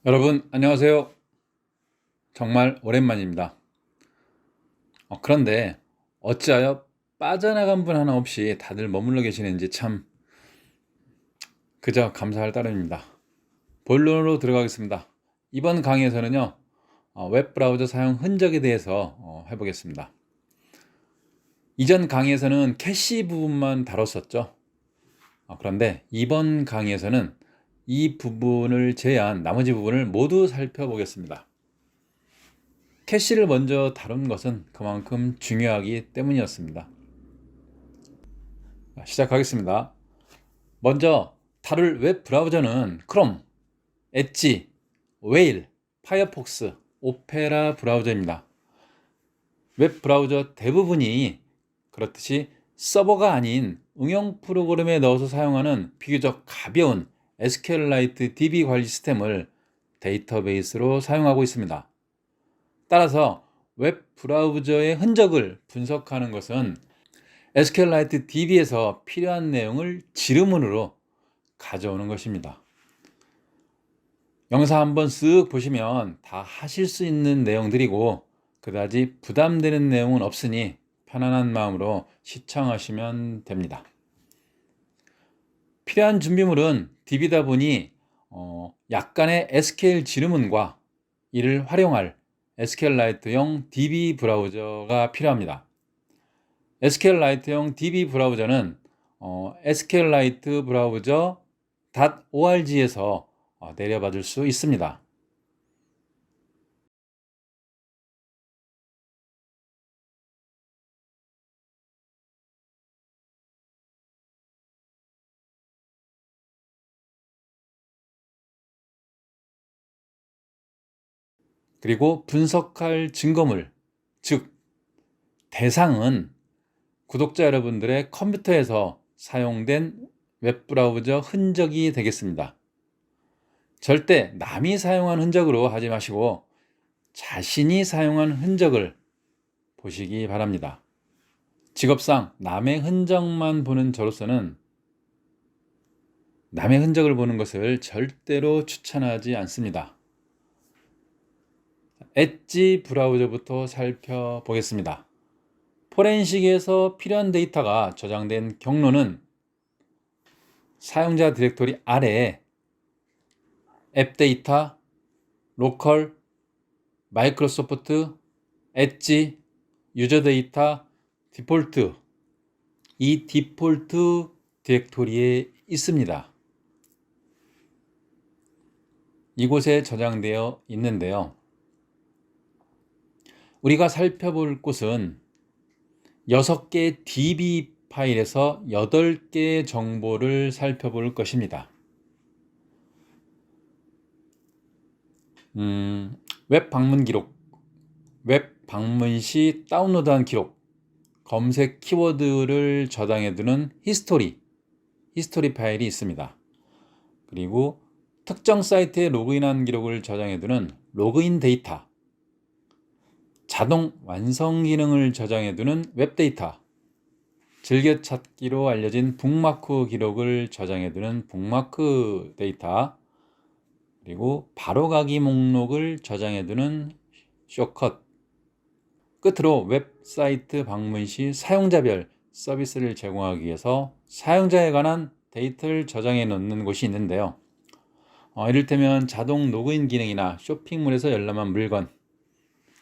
여러분 안녕하세요. 정말 오랜만입니다. 그런데 어찌하여 빠져나간 분 하나 없이 다들 머물러 계시는지 참 그저 감사할 따름입니다. 본론으로 들어가겠습니다. 이번 강의에서는요, 웹 브라우저 사용 흔적에 대해서 해보겠습니다. 이전 강의에서는 캐시 부분만 다뤘었죠. 그런데 이번 강의에서는 이 부분을 제외한 나머지 부분을 모두 살펴보겠습니다. 캐시를 먼저 다룬 것은 그만큼 중요하기 때문이었습니다. 시작하겠습니다. 먼저 다룰 웹 브라우저는 크롬, 엣지, 웨일, 파이어폭스, 오페라 브라우저입니다. 웹 브라우저 대부분이 그렇듯이 서버가 아닌 응용 프로그램에 넣어서 사용하는 비교적 가벼운 SQLite DB 관리 시스템을 데이터베이스로 사용하고 있습니다. 따라서 웹 브라우저의 흔적을 분석하는 것은 SQLite DB에서 필요한 내용을 지름문으로 가져오는 것입니다. 영상 한번 쓱 보시면 다 하실 수 있는 내용들이고 그다지 부담되는 내용은 없으니 편안한 마음으로 시청하시면 됩니다. 필요한 준비물은 DB다 보니 약간의 SQL 지름문과 이를 활용할 SQLite용 DB 브라우저가 필요합니다. SQLite용 DB 브라우저는 SQLite 브라우저 .org에서 내려받을 수 있습니다. 그리고 분석할 증거물, 즉 대상은 구독자 여러분들의 컴퓨터에서 사용된 웹브라우저 흔적이 되겠습니다. 절대 남이 사용한 흔적으로 하지 마시고 자신이 사용한 흔적을 보시기 바랍니다. 직업상 남의 흔적만 보는 저로서는 남의 흔적을 보는 것을 절대로 추천하지 않습니다. 엣지 브라우저부터 살펴보겠습니다. 포렌식에서 필요한 데이터가 저장된 경로는 사용자 디렉토리 아래에 앱 데이터, 로컬, 마이크로소프트, 엣지, 유저 데이터, 디폴트, 이 디폴트 디렉토리에 있습니다. 이곳에 저장되어 있는데요. 우리가 살펴볼 곳은 6개의 DB 파일에서 8개의 정보를 살펴볼 것입니다. 웹 방문 기록, 웹 방문 시 다운로드한 기록, 검색 키워드를 저장해두는 히스토리 파일이 있습니다. 그리고 특정 사이트에 로그인한 기록을 저장해두는 로그인 데이터, 자동 완성 기능을 저장해두는 웹 데이터, 즐겨찾기로 알려진 북마크 기록을 저장해두는 북마크 데이터, 그리고 바로가기 목록을 저장해두는 쇼컷, 끝으로 웹사이트 방문 시 사용자별 서비스를 제공하기 위해서 사용자에 관한 데이터를 저장해 놓는 곳이 있는데요. 이를테면 자동 로그인 기능이나 쇼핑몰에서 열람한 물건,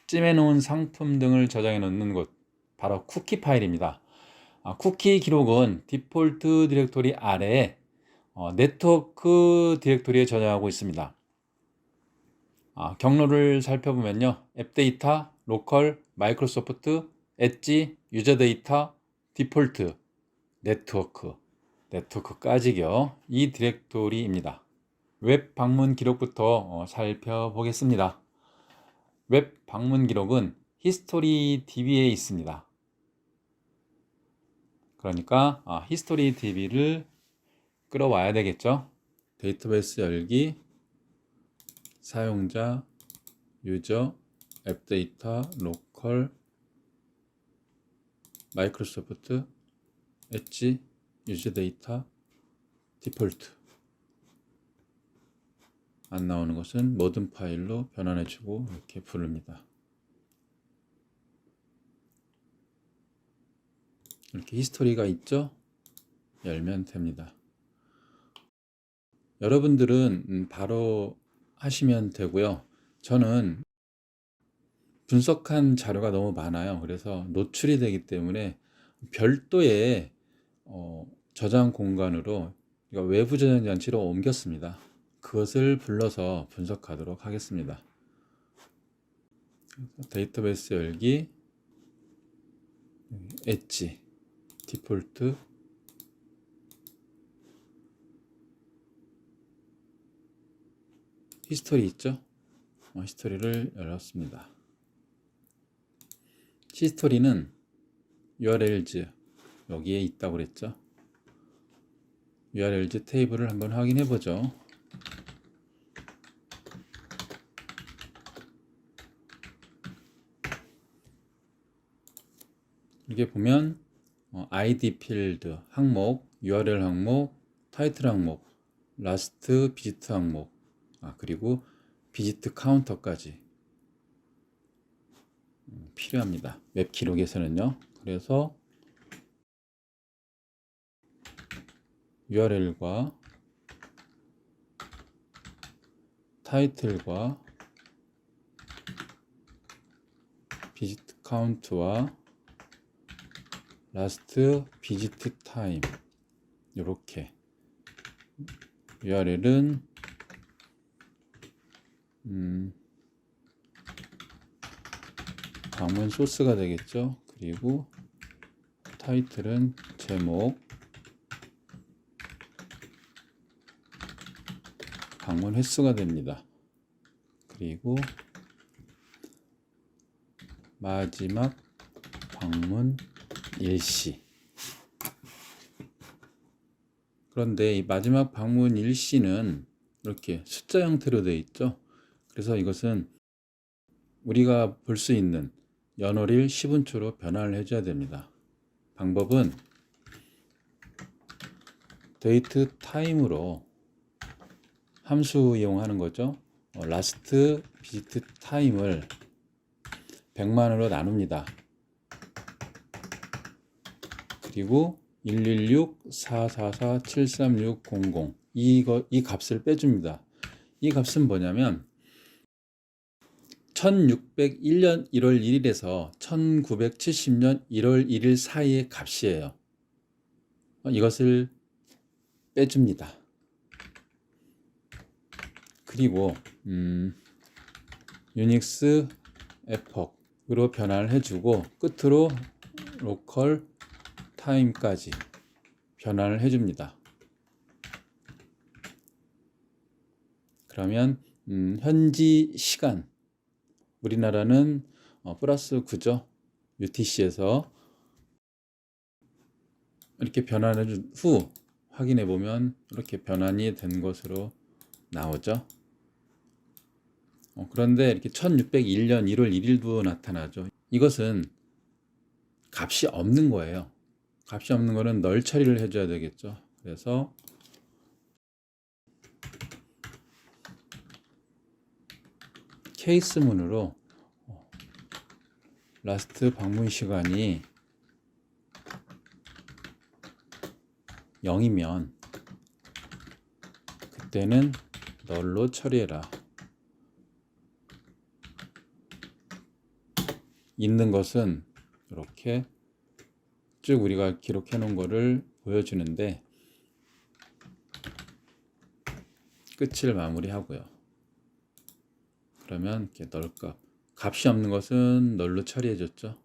찜해 놓은 상품 등을 저장해 놓는 곳, 바로 쿠키 파일입니다. 쿠키 기록은 디폴트 디렉토리 아래에 네트워크 디렉토리에 저장하고 있습니다. 경로를 살펴보면요. 앱 데이터, 로컬, 마이크로소프트, 엣지, 유저 데이터, 디폴트, 네트워크까지요. 이 디렉토리입니다. 웹 방문 기록부터 살펴보겠습니다. 웹 방문 기록은 히스토리 DB에 있습니다. 그러니까 히스토리 DB를 끌어와야 되겠죠. 데이터베이스 열기, 사용자, 유저, 앱 데이터, 로컬, 마이크로소프트, 엣지, 유저 데이터, 디폴트. 안 나오는 것은 모든 파일로 변환해주고 이렇게 부릅니다. 이렇게 히스토리가 있죠? 열면 됩니다. 여러분들은 바로 하시면 되고요. 저는 분석한 자료가 너무 많아요. 그래서 노출이 되기 때문에 별도의 저장 공간으로 외부 저장 장치로 옮겼습니다. 그것을 불러서 분석하도록 하겠습니다. 데이터베이스 열기, 엣지, 디폴트, 히스토리 있죠? 히스토리를 열었습니다. 히스토리는 URLs 여기에 있다고 그랬죠? URLs 테이블을 한번 확인해 보죠. 이렇게 보면 ID 필드 항목, URL 항목, 타이틀 항목, 라스트 비지트 항목, 그리고 비지트 카운터까지 필요합니다. 웹 기록에서는요. 그래서 URL과 타이틀과 비지트 카운트와 라스트 비지트 타임, 이렇게 URL은 방문 소스가 되겠죠. 그리고 타이틀은 제목, 방문 횟수가 됩니다. 그리고 마지막 방문 일시. 그런데 이 마지막 방문 일시는 이렇게 숫자 형태로 되어 있죠. 그래서 이것은 우리가 볼 수 있는 연월일 10분초로 변환을 해줘야 됩니다. 방법은 데이트 타임으로 함수 이용하는 거죠. 라스트 비지트 타임을 100만으로 나눕니다. 그리고 116-444-73600 이 값을 빼줍니다. 이 값은 뭐냐면 1601년 1월 1일에서 1970년 1월 1일 사이의 값이에요. 이것을 빼줍니다. 그리고 유닉스 에퍽으로 변환을 해주고 끝으로 로컬 타임까지 변환을 해줍니다. 그러면 현지 시간, 우리나라는 플러스 9죠. UTC에서 이렇게 변환해 준 후 확인해 보면 이렇게 변환이 된 것으로 나오죠. 그런데 이렇게 1601년 1월 1일도 나타나죠. 이것은 값이 없는 거예요. 값이 없는 거는 널 처리를 해줘야 되겠죠. 그래서 케이스문으로 라스트 방문 시간이 0이면 그때는 널로 처리해라. 있는 것은 이렇게 쭉 우리가 기록해 놓은 거를 보여주는데 끝을 마무리하고요. 그러면 이렇게 값이 없는 것은 널로 처리해 줬죠.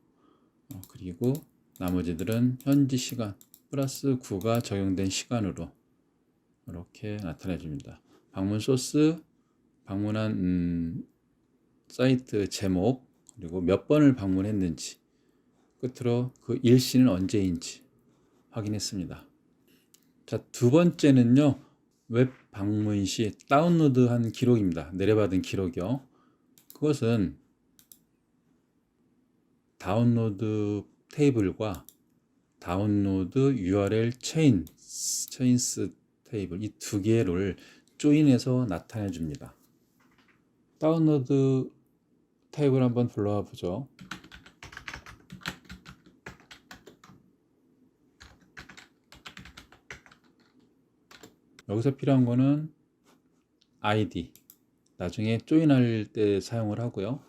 그리고 나머지들은 현지 시간 플러스 9가 적용된 시간으로 이렇게 나타내 줍니다. 방문 소스, 방문한 사이트 제목, 그리고 몇 번을 방문했는지, 끝으로 그 일시는 언제인지 확인했습니다. 자, 두 번째는요, 웹 방문 시 다운로드한 기록입니다. 내려받은 기록이요. 그것은 다운로드 테이블과 다운로드 URL 체인스 테이블, 이 두 개를 조인해서 나타내 줍니다. 다운로드 타입을 한번 불러와 보죠. 여기서 필요한 거는 ID, 나중에 조인할 때 사용을 하고요.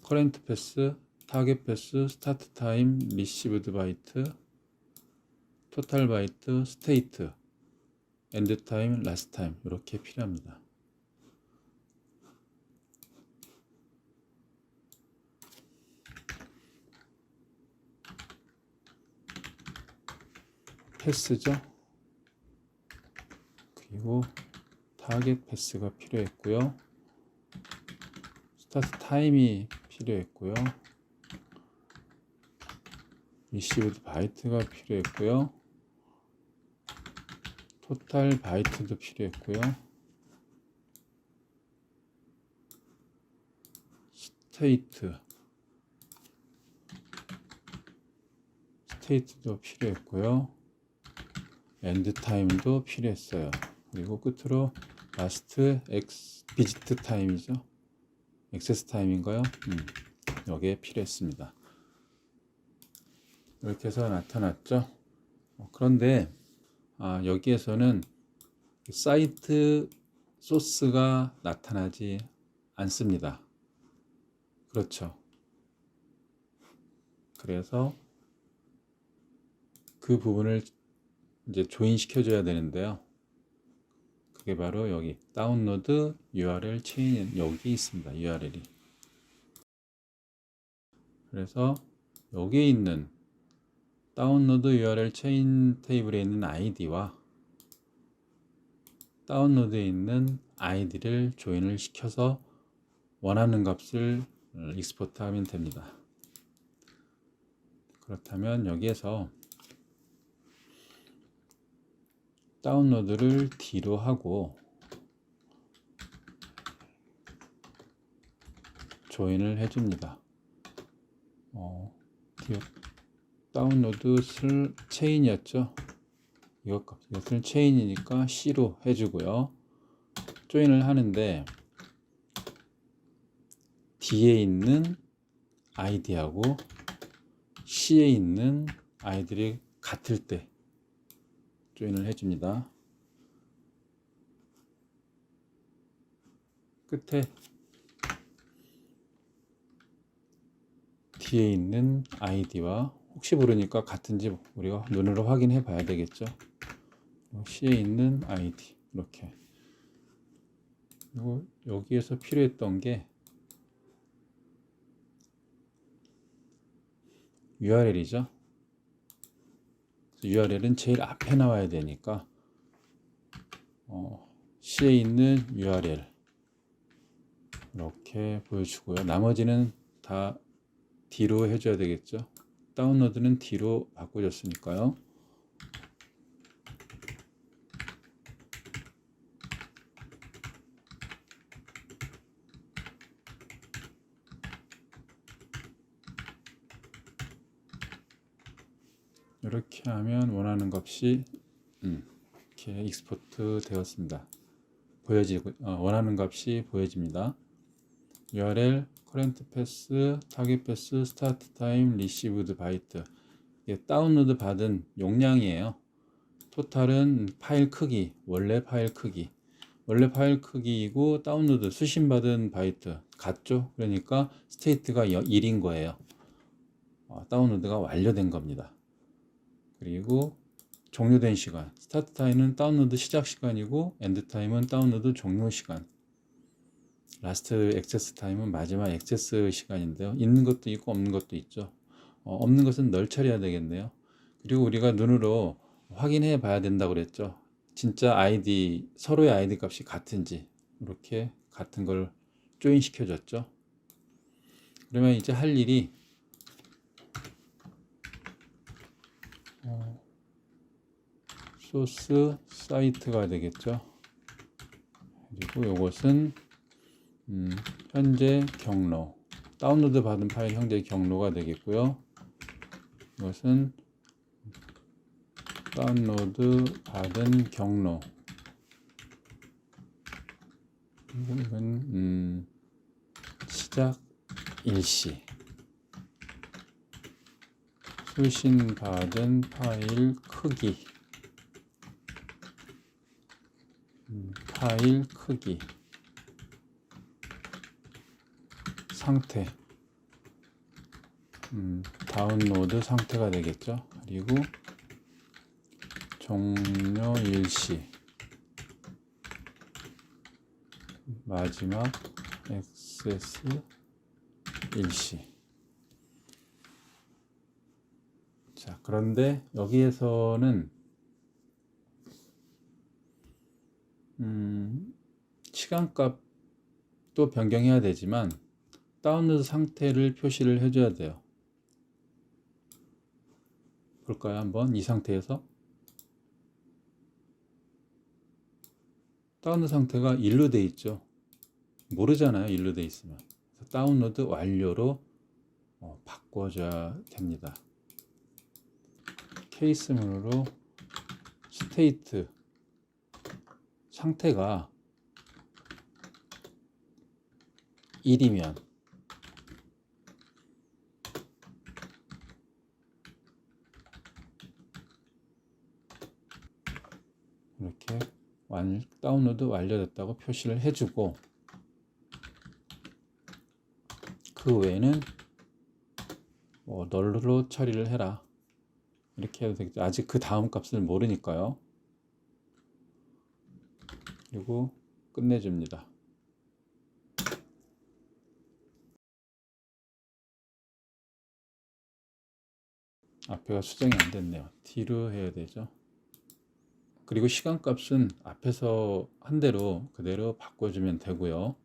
커런트 패스, 타겟 패스, 스타트 타임, 리시브드 바이트, 토탈 바이트, 스테이트, 엔드 타임, 라스트 타임 이렇게 필요합니다. 패스죠. 그리고 타겟 패스가 필요했고요. 스타트 타임이 필요했고요. 리시브드 바이트가 필요했고요. 토탈 바이트도 필요했고요. 스테이트도 필요했고요. 엔드 타임도 필요했어요. 그리고 끝으로 라스트 비지트 타임이죠. 액세스 타임인가요? 여기에 필요했습니다. 이렇게 해서 나타났죠. 그런데 여기에서는 사이트 소스가 나타나지 않습니다. 그렇죠. 그래서 그 부분을 이제 조인 시켜줘야 되는데요. 그게 바로 여기 다운로드 URL 체인 여기 있습니다. URL이. 그래서 여기에 있는 다운로드 URL 체인 테이블에 있는 ID와 다운로드에 있는 ID를 조인을 시켜서 원하는 값을 익스포트 하면 됩니다. 그렇다면 여기에서 다운로드를 D로 하고 조인을 해줍니다. 다운로드 체인이었죠. 이것을 체인이니까 C로 해주고요. 조인을 하는데 D에 있는 아이디하고 C에 있는 아이들이 같을 때 조인을 해줍니다. 끝에 D에 있는 아이디와 혹시 모르니까 같은지 우리가 눈으로 확인해 봐야 되겠죠. C에 있는 아이디 이렇게. 그리고 여기에서 필요했던 게 URL이죠. URL은 제일 앞에 나와야 되니까 C에 있는 URL 이렇게 보여주고요. 나머지는 다 D로 해줘야 되겠죠. 다운로드는 D로 바꿔줬으니까요. 이렇게 하면 원하는 값이 이렇게 익스포트 되었습니다. 원하는 값이 보여집니다. URL, 커런트 패스, 타겟 패스, 스타트 타임, 리시브드 바이트. 이게 다운로드 받은 용량이에요. 토탈은 파일 크기, 원래 파일 크기이고 다운로드 수신받은 바이트 같죠? 그러니까 스테이트가 1인 거예요. 다운로드가 완료된 겁니다. 그리고 종료된 시간, 스타트 타임은 다운로드 시작 시간이고 엔드 타임은 다운로드 종료 시간, 라스트 액세스 타임은 마지막 액세스 시간인데요. 있는 것도 있고 없는 것도 있죠. 없는 것은 널 처리해야 되겠네요. 그리고 우리가 눈으로 확인해 봐야 된다고 그랬죠. 진짜 아이디, 서로의 아이디 값이 같은지 이렇게 같은 걸 조인 시켜줬죠. 그러면 이제 할 일이 소스 사이트가 되겠죠. 그리고 이것은 현재 경로, 다운로드 받은 파일 현재 경로가 되겠고요. 이것은 다운로드 받은 경로, 이건 시작 일시, 수신받은 파일 크기, 파일 크기, 상태, 다운로드 상태가 되겠죠. 그리고 종료 일시, 마지막 액세스 일시. 자, 그런데 여기에서는 시간값도 변경해야 되지만 다운로드 상태를 표시를 해줘야 돼요. 볼까요? 한번 이 상태에서 다운로드 상태가 1로 돼 있죠. 모르잖아요, 1로 돼 있으면. 그래서 다운로드 완료로 바꿔줘야 됩니다. 케이스문으로 스테이트 상태가 1이면 이렇게 다운로드 완료됐다고 표시를 해주고, 그 외에는 널로 처리를 해라 이렇게 해도 되겠죠. 아직 그 다음 값을 모르니까요. 그리고 끝내줍니다. 앞에가 수정이 안 됐네요. D로 해야 되죠. 그리고 시간값은 앞에서 한 대로 그대로 바꿔주면 되고요.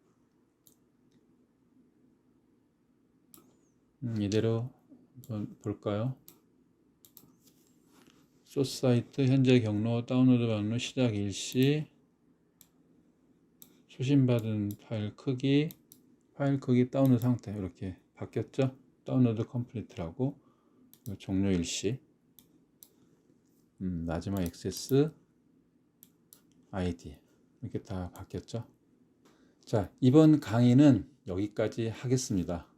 이대로 한번 볼까요? 소스 사이트 현재 경로, 다운로드 방로, 시작 일시, 수신받은 파일 크기, 다운로드 상태 이렇게 바뀌었죠? 다운로드 컴플리트라고, 종료 일시, 마지막 액세스 아이디 이렇게 다 바뀌었죠? 자, 이번 강의는 여기까지 하겠습니다.